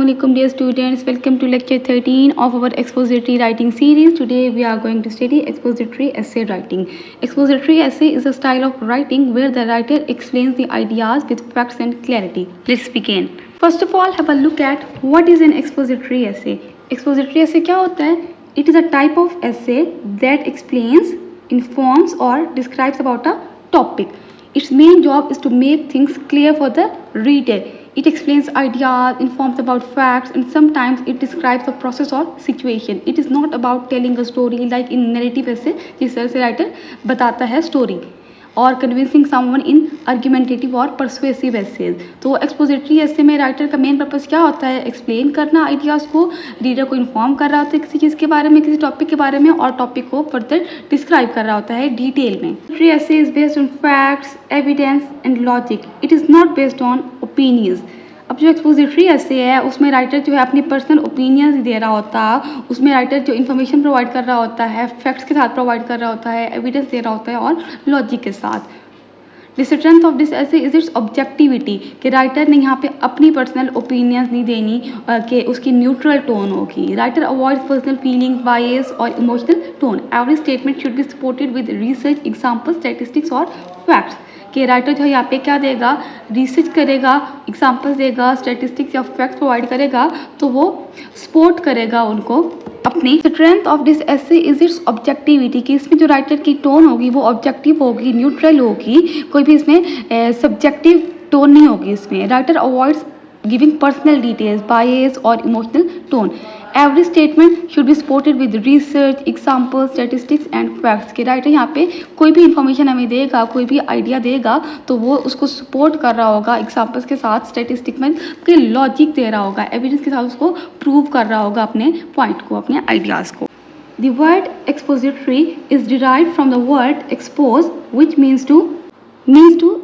Assalamualaikum dear students, welcome to lecture 13 of our expository writing series. Today we are going to study expository essay writing. Expository essay is a style of writing where the writer explains the ideas with facts and clarity. Let's begin. First of all, have a look at what is an expository essay. Expository essay क्या होता है? It is a type of essay that explains, informs or describes about a topic. Its main job is to make things clear for the reader. It explains ideas, informs about facts, and sometimes it describes a process or situation. It is not about telling a story like in narrative essay, जिस तरह से writer बताता है story, और convincing someone in argumentative और persuasive essays. तो expository एसे में writer का मेन पर्पस क्या होता है? एक्सप्लेन करना आइडियाज़ को, रीडर को इन्फॉर्म कर रहा होता है किसी चीज़ के बारे में, किसी टॉपिक के बारे में, और टॉपिक को फर्दर डिस्क्राइब कर रहा होता है डिटेल में. Expository essay is based on facts, evidence and logic. It is not based on opinions. अब जो एक्सपोजिटरी ऐसे है उसमें राइटर जो है अपनी पर्सनल ओपिनियंस दे रहा होता है, उसमें राइटर जो इन्फॉर्मेशन प्रोवाइड कर रहा होता है, फैक्ट्स के साथ प्रोवाइड कर रहा होता है, एविडेंस दे रहा होता है और लॉजिक के साथ. द स्ट्रेंथ ऑफ दिस ऐसे इज इट्स ऑब्जेक्टिविटी, कि राइटर ने यहाँ पे अपनी पर्सनल ओपिनियंस नहीं देनी, कि उसकी न्यूट्रल टोन होगी. राइटर अवॉइड्स पर्सनल फीलिंग्स, बायस और emotional tone. Every statement should be supported with research, example, statistics और फैक्ट्स. कि राइटर जो है यहाँ पे क्या देगा? रिसर्च करेगा, एग्जाम्पल्स देगा, स्टैटिस्टिक्स या फैक्ट प्रोवाइड करेगा, तो वो सपोर्ट करेगा उनको अपनी. स्ट्रेंथ ऑफ दिस ऐसे इज इट्स ऑब्जेक्टिविटी, कि इसमें जो राइटर की टोन होगी वो ऑब्जेक्टिव होगी, न्यूट्रल होगी, कोई भी इसमें सब्जेक्टिव टोन नहीं होगी. इसमें writer avoids giving personal details, bias और emotional tone. Every statement should be supported with research, example, statistics and facts. के राइटर यहाँ पे कोई भी इंफॉर्मेशन हमें देगा, कोई भी आइडिया देगा, तो वो उसको सपोर्ट कर रहा होगा एग्जाम्पल्स के साथ, स्टैटिस्टिक में के लॉजिक दे रहा होगा, एविडेंस के साथ उसको प्रूव कर रहा होगा अपने पॉइंट को, अपने आइडियाज़ को. The word expository is derived from the word expose, which means to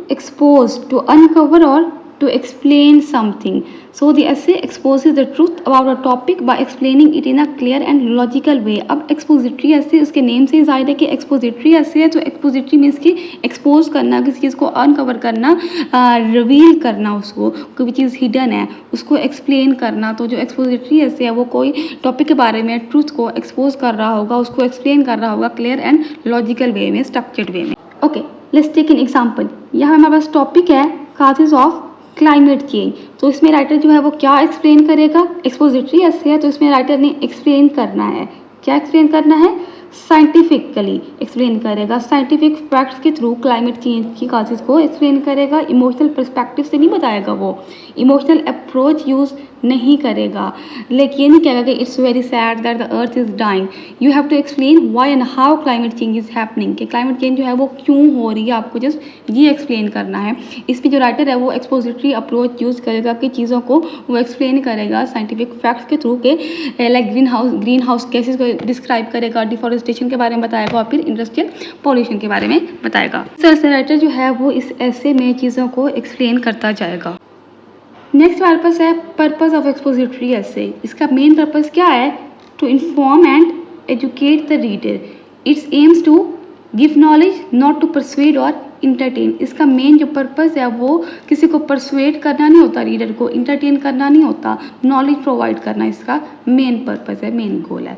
expose, to uncover or to explain something. So the essay exposes the truth about a topic by explaining it in a clear and logical way. अब expository essay उसके name से जाहिर है कि expository essay है. तो expository means कि expose करना, किसी चीज़ को uncover करना, reveal करना, उसको कोई भी चीज़ hidden है उसको explain करना. तो जो expository essay है वो कोई topic के बारे में truth को expose कर रहा होगा, उसको explain कर रहा होगा clear and logical way में, structured way में. Okay, let's take an example. यहाँ हमारे पास टॉपिक है causes of क्लाइमेट चेंज. तो इसमें राइटर जो है वो क्या एक्सप्लेन करेगा? एक्सपोजिटरी ऐसे है तो इसमें राइटर ने एक्सप्लेन करना है. क्या एक्सप्लेन करना है? साइंटिफिकली एक्सप्लेन करेगा, साइंटिफिक फैक्ट्स के थ्रू क्लाइमेट चेंज की काजेज को एक्सप्लेन करेगा. इमोशनल पर्सपेक्टिव से नहीं बताएगा, वो इमोशनल अप्रोच यूज़ नहीं करेगा. लेकिन ये नहीं कहेगा कि it's very sad that the earth is dying. You have to explain why and how climate change is happening, कि क्लाइमेट चेंज जो है वो क्यों हो रही है, आपको जस्ट ये एक्सप्लेन करना है. इसमें जो राइटर है वो एक्सपोजिटरी अप्रोच यूज़ करेगा कि चीज़ों को वो एक्सप्लेन करेगा साइंटिफिक फैक्ट्स के थ्रू, के लाइक ग्रीन हाउस गैसेज को डिस्क्राइब करेगा, डिफॉरेस्टेशन के बारे में बताएगा और फिर इंडस्ट्रियल पॉल्यूशन के बारे में बताएगा. तो राइटर जो है वो इस ऐसे में चीज़ों को एक्सप्लेन करता जाएगा. नेक्स्ट हमारे पास है पर्पस ऑफ एक्सपोजिटरी ऐसे. इसका मेन पर्पस क्या है? To inform and educate the reader. It's aims to give knowledge, not to persuade और इंटरटेन. इसका मेन जो पर्पस है वो किसी को परसुएड करना नहीं होता, रीडर को इंटरटेन करना नहीं होता, नॉलेज प्रोवाइड करना इसका मेन पर्पस है, मेन गोल है.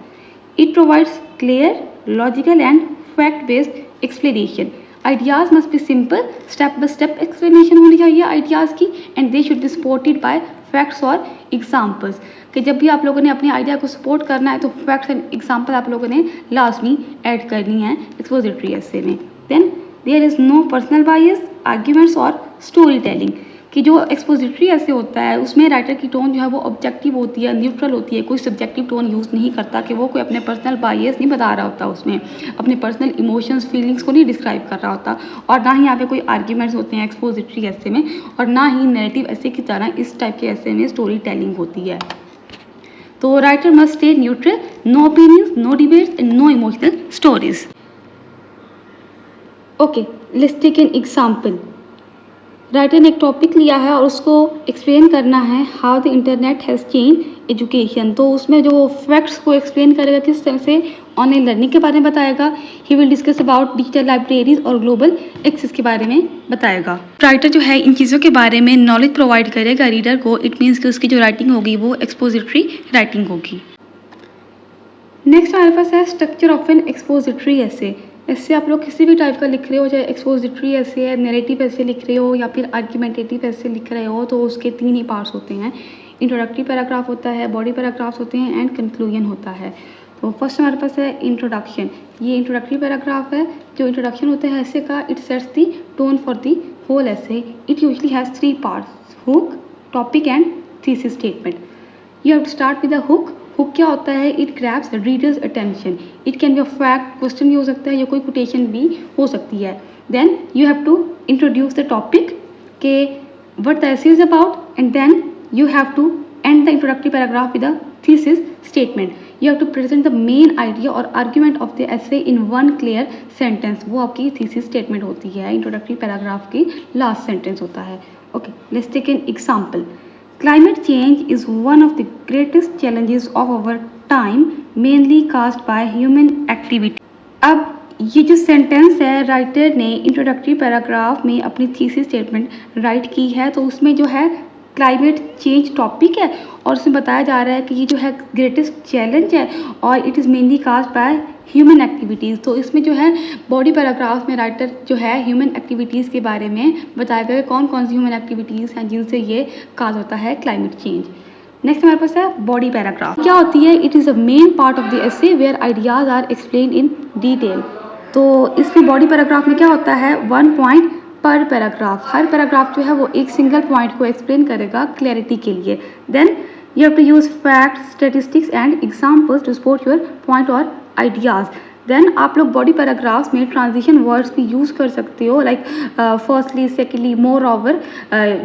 It provides clear, logical and fact based explanation. Ideas must be simple, step by step explanation होनी चाहिए आइडियाज़ की, and they should be supported by facts और एग्जाम्पल्स. कि जब भी आप लोगों ने अपने आइडिया को सपोर्ट करना है तो फैक्ट्स एंड एग्जाम्पल आप लोगों ने लास्ट में ऐड करनी है एक्सपोजिटरी ऐसे में. Then there is no personal bias, arguments और स्टोरी टेलिंग. कि जो एक्सपोजिटरी ऐसे होता है उसमें राइटर की टोन जो है वो ऑब्जेक्टिव होती है, न्यूट्रल होती है, कोई सब्जेक्टिव टोन यूज़ नहीं करता, कि वो कोई अपने पर्सनल बायस नहीं बता रहा होता, उसमें अपने पर्सनल इमोशंस, फीलिंग्स को नहीं डिस्क्राइब कर रहा होता, और ना ही यहाँ पे कोई आर्ग्यूमेंट्स होते हैं एक्सपोजिटरी ऐसे में, और ना ही नैरेटिव ऐसे की तरह इस टाइप के ऐसे में स्टोरी टेलिंग होती है. तो writer must stay neutral, no opinions, no debates and no emotional stories. Okay, let's take an example. Writer ने एक टॉपिक लिया है और उसको एक्सप्लेन करना है how the internet has change education. तो उसमें जो फैक्ट्स को एक्सप्लेन करेगा किस तरह से ऑनलाइन लर्निंग के बारे में बताएगा। He will discuss about digital libraries और ग्लोबल एक्सेस के बारे में बताएगा। राइटर जो है इन चीज़ों के बारे में नॉलेज प्रोवाइड करेगा रीडर को। इट मीन्स कि उसकी जो राइटिंग होगी वो एक्सपोजिटरी राइटिंग होगी। नेक्स्ट हमारे पास है स्ट्रक्चर ऑफ एन एक्सपोजिटरी ऐसे। ऐसे आप लोग किसी भी टाइप का लिख रहे हो, चाहे एक्सपोजिटरी ऐसे है, नैरेटिव ऐसे लिख रहे हो या फिर आर्ग्यूमेंटेटिव ऐसे लिख रहे हो, तो उसके 3 ही पार्ट्स होते हैं। इंट्रोडक्टरी पैराग्राफ होता है, बॉडी पैराग्राफ्स होते हैं एंड कंक्लूजन होता है। तो फर्स्ट हमारे पास है इंट्रोडक्शन। ये इंट्रोडक्टरी पैराग्राफ है। जो इंट्रोडक्शन होता है ऐसे का, it sets the tone for the whole essay. It usually has 3 parts, hook, topic and thesis statement. You have to start with the hook. Hook क्या होता है? It grabs readers attention. It can be a fact, question भी हो सकता है या कोई quotation भी हो सकती है। Then you have to introduce the topic के what the essay is about and then you have to end the introductory paragraph with a thesis statement. You have to present the main idea or argument of the essay in one clear sentence. वो आपकी thesis statement होती है, introductory paragraph की last sentence होता है. Okay, let's take an example. Climate change is one of the greatest challenges of our time, mainly caused by human activity. अब ये जो सेंटेंस है राइटर ने इंट्रोडक्टरी पैराग्राफ में अपनी थीसिस स्टेटमेंट राइट की है, तो उसमें जो है क्लाइमेट चेंज टॉपिक है और उसमें बताया जा रहा है कि ये जो है ग्रेटेस्ट चैलेंज है और it is mainly caused by human activities. तो इसमें जो है बॉडी पैराग्राफ में राइटर जो है ह्यूमन एक्टिविटीज़ के बारे में बताया गया कौन कौन सी ह्यूमन एक्टिविटीज़ हैं जिनसे ये काज होता है क्लाइमेट चेंज। नेक्स्ट हमारे पास है बॉडी पैराग्राफ। क्या होती है? It is a main part of the essay where ideas are explain in detail. तो इसमें बॉडी पैराग्राफ में क्या होता है? 1 पॉइंट पर पैराग्राफ। हर पैराग्राफ जो है वो एक सिंगल पॉइंट को एक्सप्लेन करेगा क्लैरिटी के लिए। Then you have to use facts, statistics and examples to support your point और आइडियाज़। देन आप लोग बॉडी पैराग्राफ्स में ट्रांजिशन वर्ड्स की यूज़ कर सकते हो, like firstly, secondly, moreover.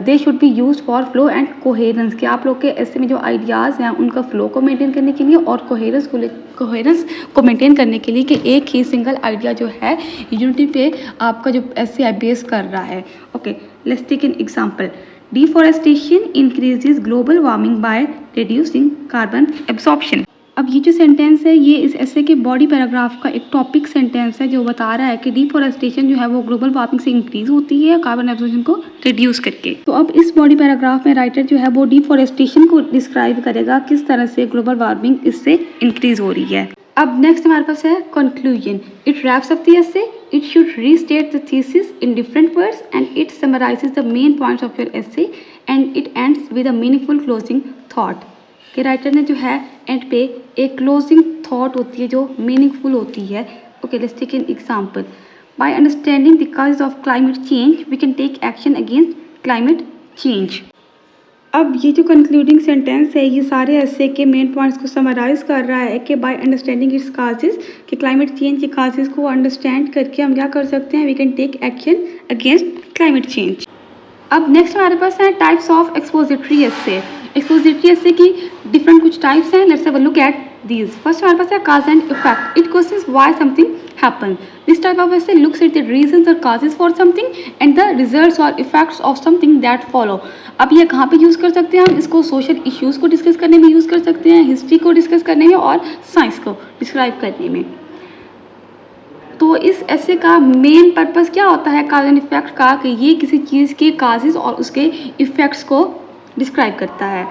They should be use for flow and coherence, कि आप लोग के ऐसे में जो आइडियाज़ हैं उनका फ्लो को मेंटेन करने के लिए और कोहेरेंस को मेंटेन करने के लिए कि एक ही सिंगल आइडिया जो है यूनिटी पे आपका जो ऐसे बेस कर रहा है। Okay, let's take an example. Deforestation increases global warming by reducing carbon absorption. अब ये जो सेंटेंस है ये इस ऐसे के बॉडी पैराग्राफ का एक टॉपिक सेंटेंस है जो बता रहा है कि डिफॉरेस्टेशन जो है वो ग्लोबल वार्मिंग से इंक्रीज होती है कार्बन एब्जॉर्प्शन को रिड्यूस करके। तो अब इस बॉडी पैराग्राफ में राइटर जो है वो डिफॉरेस्टेशन को डिस्क्राइब करेगा किस तरह से ग्लोबल वार्मिंग इससे इंक्रीज हो रही है। अब नेक्स्ट हमारे पास है conclusion. It wraps up the essay. It should restate the thesis in different words and it summarises the main points of your essay and it ends with a meaningful closing thought. कि writer ने जो है and पे एक closing thought होती है जो meaningful होती है। Okay, let's take an example. By understanding the causes of climate change we can take action against climate change. अब ये जो कंक्लूडिंग सेंटेंस है ये सारे ऐसे के मेन पॉइंट्स को समराइज कर रहा है कि बाय अंडरस्टैंडिंग इट्स काजेस, कि क्लाइमेट चेंज के काजेस को अंडरस्टैंड करके हम क्या कर सकते हैं, we can take action against climate change. अब नेक्स्ट हमारे पास है types of expository essay. Expository essay की डिफरेंट कुछ टाइप्स हैं। Let's have a look at these. First हमारे पास है cause and effect. It questions why something happen. This type of essay looks at the reasons और causes for something and the results और effects of something that follow. अब ये कहाँ पे use कर सकते हैं हम इसको? सोशल इश्यूज़ को डिस्कस करने में यूज़ कर सकते हैं, हिस्ट्री को डिस्कस करने में और साइंस को डिस्क्राइब करने में। तो इस ऐसे का मेन पर्पस क्या होता है काज एंड इफेक्ट का? कि ये किसी चीज़ के काजेस और उसके इफेक्ट्स को डिस्क्राइब करता है।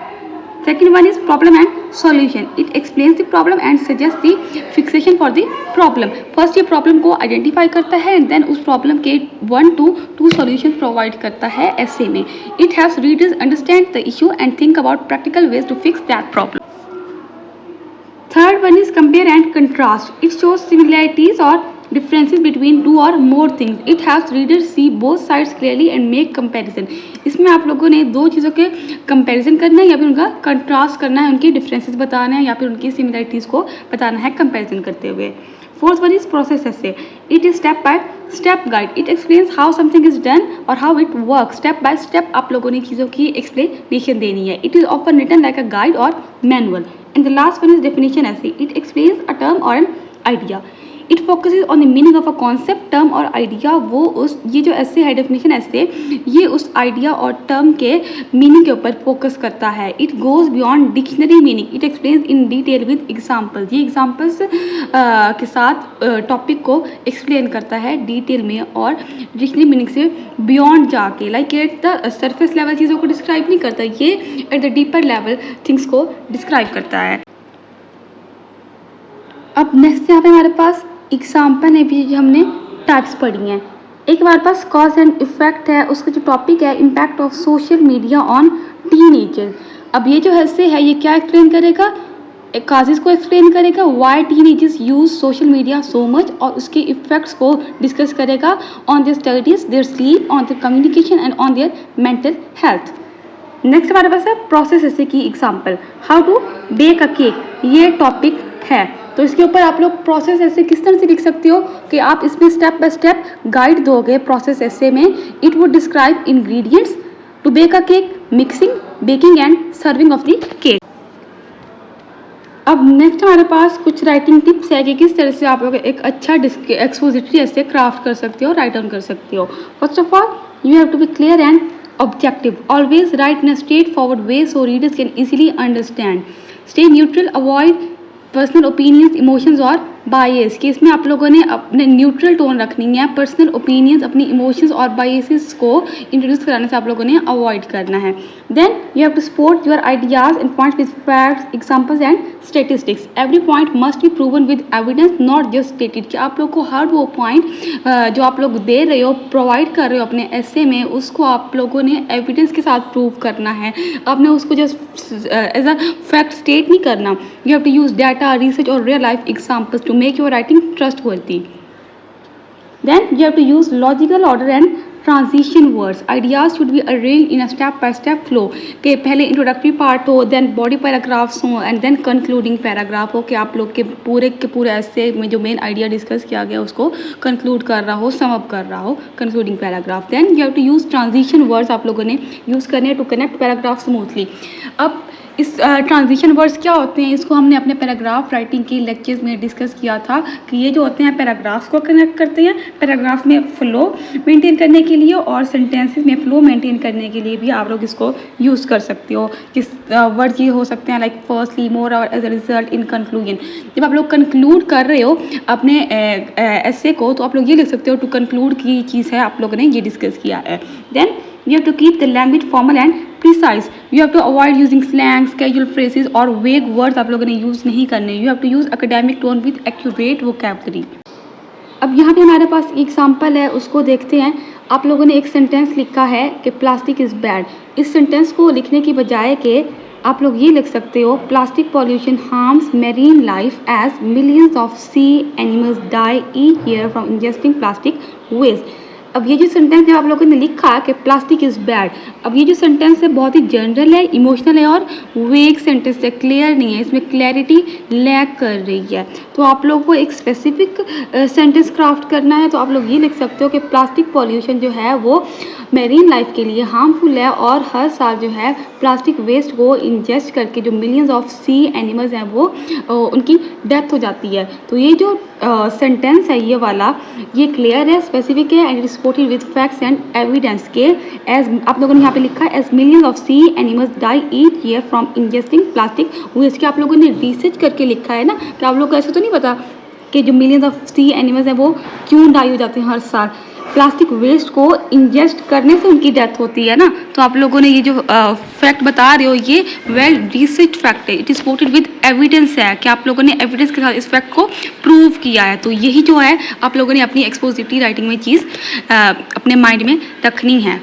Second one is problem and solution. It explains the problem and suggest the fixation for the problem. First ये प्रॉब्लम को आइडेंटिफाई करता है एंड देन उस प्रॉब्लम के 1 to 2 सॉल्यूशन प्रोवाइड करता है ऐसे में। It haves readers understand the issue and think about practical ways to fix that problem. Third one is compare and contrast. It shows similarities और differences between 2 or more things. It helps readers see both sides clearly and make comparison. इसमें आप लोगों ने 2 चीज़ों के comparison करना है या फिर उनका कंट्रास्ट करना है, उनकी डिफरेंसेस बताना है या फिर उनकी सिमिलरिटीज़ को बताना है कंपैरिजन करते हुए। Fourth one is process essay. It is step by step guide. It explains how something is done और how it work. Step by step आप लोगों ने चीज़ों की एक्सप्लेनेशन देनी है। It is often written like a guide और manual. And the last one is definition essay. It explains a term और an idea. It focuses on the meaning of a concept, term और idea. वो उस ये जो ऐसे है definition ऐसे ये उस आइडिया और टर्म के मीनिंग के ऊपर फोकस करता है। It goes beyond dictionary meaning, it explains in detail with examples. ये एग्जाम्पल्स के साथ टॉपिक को एक्सप्लेन करता है डिटेल में और डिक्शनरी मीनिंग से बियॉन्ड जाके, like at the surface level चीज़ों को डिस्क्राइब नहीं करता, ये at the deeper level things को डिस्क्राइब करता है। अब नेक्स्ट यहाँ पे हमारे पास एग्जाम्पल है भी, जो हमने टाइप्स पढ़ी हैं। एक हमारे पास कॉज एंड इफेक्ट है, उसका जो टॉपिक है impact of social media on teenager. अब ये जो हिस्से है ये क्या एक्सप्लेन करेगा, काजेस को एक्सप्लेन करेगा, why teenagers use social media so much, और उसके इफेक्ट्स को डिस्कस करेगा on their studies, their sleep, on their communication and on their mental health. Next हमारे पास है प्रोसेस ऐसे की example, how to bake a cake, ये topic है। तो इसके ऊपर आप लोग प्रोसेस ऐसे किस तरह से लिख सकते हो कि आप इसमें स्टेप बाय स्टेप गाइड दोगे प्रोसेस ऐसे में। It would describe ingredients to bake a cake, mixing, baking and serving of the cake. अब नेक्स्ट हमारे पास कुछ राइटिंग टिप्स है कि किस तरह से आप लोग एक अच्छा एक्सपोजिटरी ऐसे क्राफ्ट कर सकते हो, राइट डाउन कर सकते हो। First of all you have to be clear and objective. Always write in a straightforward way so readers can easily understand. Stay neutral, avoid personal opinions, emotions और बायस, कि इसमें आप लोगों ने अपने न्यूट्रल टोन रखनी है। पर्सनल ओपिनियंस, अपनी इमोशंस और बायसेस को इंट्रोड्यूस कराने से आप लोगों ने अवॉइड करना है। Then you have to support your ideas and points with facts, examples and statistics. Every point must be proven with evidence, not just stated. कि आप लोग को हर वो पॉइंट जो आप लोग दे रहे हो, प्रोवाइड कर रहे हो अपने ऐसे में, उसको आप लोगों ने एविडेंस के साथ प्रूव करना है। आपने उसको just as a fact state नहीं करना। You have to use data, research और real life examples to make your writing trustworthy. Then you have to use logical order and transition words. Ideas should be arranged in a step by step flow, कि पहले introductory part हो, then body paragraphs हो and then concluding paragraph हो, कि आप लोग के पूरे ऐसे में जो मेन आइडिया डिस्कस किया गया उसको कंक्लूड कर रहा हो, सम अप कर रहा हो, concluding paragraph. Then you have to use transition words, आप लोगों ने यूज़ करने हैं टू कनेक्ट पैराग्राफ स्मूथली। अब इस ट्रांजिशन वर्ड्स क्या होते हैं, इसको हमने अपने पैराग्राफ राइटिंग के लेक्चर्स में डिस्कस किया था कि ये जो होते हैं पैराग्राफ्स को कनेक्ट करते हैं, पैराग्राफ में फ्लो मेंटेन करने के लिए और सेंटेंसेस में फ्लो मेंटेन करने के लिए भी आप लोग इसको यूज़ कर सकते हो। जिस वर्ड्स ये हो सकते हैं like firstly, moreover as a result, in conclusion. जब आप लोग कंक्लूड कर रहे हो अपने ऐसे को, तो आप लोग ये लिख सकते हो टू कंक्लूड की चीज़ है, आप लोगों ने ये डिस्कस किया है। Then you have to keep the language formal and precise. You have to avoid using slangs, casual phrases और vague words आप लोगों ने यूज़ नहीं करने। You have to use academic tone with accurate vocabulary. अब यहाँ पे हमारे पास एग्जाम्पल है, उसको देखते हैं। आप लोगों ने एक सेंटेंस लिखा है कि प्लास्टिक इज़ बैड। इस सेंटेंस को लिखने की बजाय के आप लोग ये लिख सकते हो, plastic pollution harms marine life as millions of sea animals die each year from ingesting plastic waste. अब ये जो सेंटेंस है आप लोगों ने लिखा कि प्लास्टिक इज़ बैड, अब ये जो सेंटेंस है बहुत ही जनरल है, इमोशनल है और वेग सेंटेंस है, क्लियर नहीं है, इसमें क्लैरिटी लैक कर रही है। तो आप लोग को एक स्पेसिफिक सेंटेंस क्राफ्ट करना है, तो आप लोग ये लिख सकते हो कि प्लास्टिक पॉल्यूशन जो है वो मेरीन लाइफ के लिए हार्मफुल है और हर साल जो है प्लास्टिक वेस्ट को इंजेस्ट करके जो मिलियंस ऑफ सी एनिमल्स हैं वो उनकी डेथ हो जाती है। तो ये जो सेंटेंस है ये वाला, ये क्लियर है, स्पेसिफिक है and it is supported with facts and evidence के एज आप लोगों ने यहाँ पे लिखा है as millions of sea animals die each year from ingesting plastic waste. के आप लोगों ने रिसर्च करके लिखा है ना, कि आप लोग को ऐसा तो नहीं पता कि जो मिलियंस ऑफ सी एनिमल्स हैं वो क्यों डाई हो जाते हैं हर साल, प्लास्टिक वेस्ट को इंजेस्ट करने से उनकी डेथ होती है ना। तो आप लोगों ने ये जो फैक्ट बता रहे हो ये वेल रिसर्च फैक्ट है, it is supported with evidence है, कि आप लोगों ने एविडेंस के साथ इस फैक्ट को प्रूव किया है। तो यही जो है आप लोगों ने अपनी एक्सपोजिटरी राइटिंग में चीज़ अपने माइंड में रखनी है।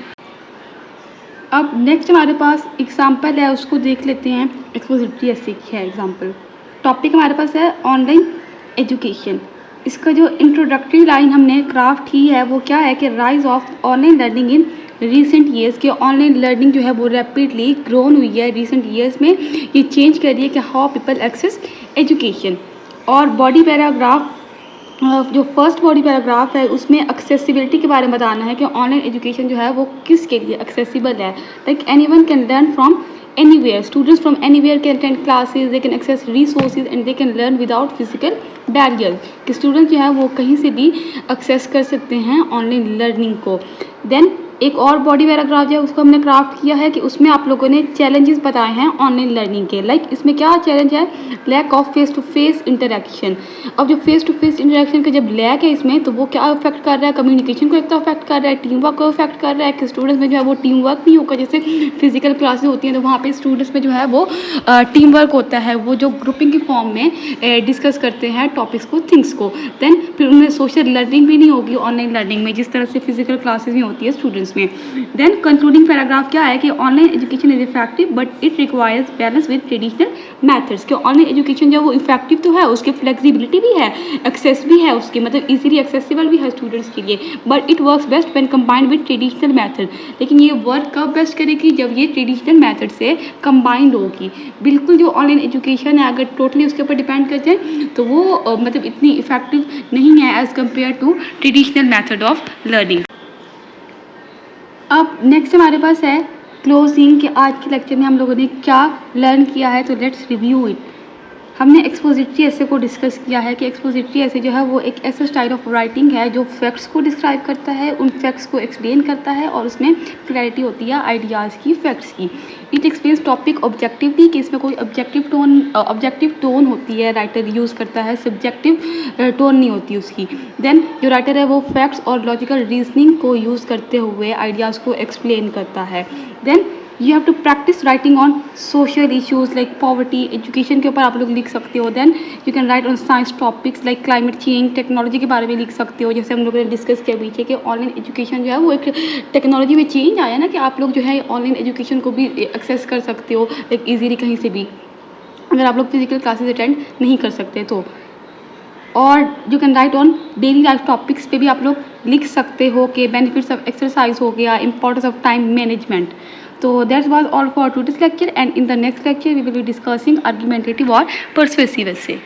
अब नेक्स्ट हमारे पास एग्जाम्पल है, उसको देख लेते हैं। एक्सपोजिटरी ऐसे की है एग्जाम्पल। टॉपिक हमारे पास है ऑनलाइन एजुकेशन। इसका जो इंट्रोडक्टरी लाइन हमने क्राफ्ट की है वो क्या है कि rise of online learning in recent years, के ऑनलाइन लर्निंग जो है वो रैपिडली ग्रोन हुई है रिसेंट ईयर्स में। ये चेंज कर रही है कि हाउ पीपल एक्सेस एजुकेशन। और बॉडी पैराग्राफ, जो फर्स्ट बॉडी पैराग्राफ है उसमें एक्सेसिबिलिटी के बारे में बताना है कि ऑनलाइन एजुकेशन जो है वो किसके लिए एक्सेसिबल है, like anyone can learn from anywhere. Students from anywhere can attend classes, they can access resources and they can learn without physical barrier. कि students जो है वो कहीं से भी access कर सकते हैं online learning को. Then एक और बॉडी पैराग्राफ जो है उसको हमने क्राफ्ट किया है कि उसमें आप लोगों ने चैलेंजेस बताए हैं ऑनलाइन लर्निंग के. लाइक इसमें क्या चैलेंज है? Lack of face to face interaction. अब जो फेस टू फेस इंटरेक्शन का जब लैक है इसमें, तो वो क्या अफेक्ट कर रहा है? कम्युनिकेशन को एक तो अफेक्ट कर रहा है, टीम वर्क को अफेक्ट कर रहा है कि स्टूडेंट्स में जो है वो टीम वर्क नहीं होगा. जैसे फिजिकल क्लासेस होती हैं तो वहाँ पे स्टूडेंट्स में जो है वो टीम वर्क होता है, वो जो ग्रुपिंग की फॉर्म में डिस्कस करते हैं टॉपिक्स को, थिंग्स को. देन फिर उनमें सोशल लर्निंग भी नहीं होगी ऑनलाइन लर्निंग में, जिस तरह से फिजिकल क्लासेस में होती है स्टूडेंट्स में. देन कंक्लूडिंग पैराग्राफ क्या है कि online education is effective but it requires balance with traditional methods. कि ऑनलाइन एजुकेशन जो वो इफेक्टिव तो है, उसकी फ्लेक्सिबिलिटी भी है, एक्सेस भी है उसकी, मतलब इजीली एक्सेसिबल भी है स्टूडेंट्स के लिए, but it works best when combined with traditional method. लेकिन ये वर्क कब बेस्ट करेगी? जब ये ट्रेडिशनल मैथड से कंबाइंड होगी. बिल्कुल जो ऑनलाइन एजुकेशन है अगर टोटली उसके ऊपर डिपेंड करते हैं तो वो मतलब इतनी इफेक्टिव नहीं है as compared to traditional method of learning. अब नेक्स्ट हमारे पास है क्लोजिंग, कि आज के लेक्चर में हम लोगों ने क्या लर्न किया है. तो लेट्स रिव्यू इट. हमने एक्सपोजिटरी ऐसे को डिस्कस किया है कि एक्सपोजिटरी ऐसे जो है वो एक ऐसा स्टाइल ऑफ राइटिंग है जो फैक्ट्स को डिस्क्राइब करता है, उन फैक्ट्स को एक्सप्लेन करता है और उसमें क्लैरिटी होती है आइडियाज़ की, फैक्ट्स की. इट एक्सप्लेन्स टॉपिक ऑब्जेक्टिवली, कि इसमें कोई ऑब्जेक्टिव टोन होती है, राइटर यूज़ करता है, सब्जेक्टिव टोन नहीं होती उसकी. देन जो राइटर है वो फैक्ट्स और लॉजिकल रीजनिंग को यूज़ करते हुए आइडियाज़ को एक्सप्लेन करता है. Then you have to practice writing on social issues like poverty. Education के ऊपर आप लोग लिख सकते हो. Then you can write on science topics like climate change, technology के बारे में लिख सकते हो. जैसे हम लोगों ने डिस्कस किया पीछे कि ऑनलाइन एजुकेशन जो है वो एक टेक्नोलॉजी में चेंज आया ना, कि आप लोग जो है ऑनलाइन एजुकेशन को भी एक्सेस कर सकते हो लाइक ईजीली कहीं से भी, अगर आप लोग फिजिकल क्लासेस अटेंड नहीं कर सकते तो. और you can write on daily life topics पे भी आप लोग लिख सकते हो कि बेनिफिट्स ऑफ एक्सरसाइज हो गया, importance of time management. So that was all for today's lecture, and in the next lecture we will be discussing argumentative or persuasive essay.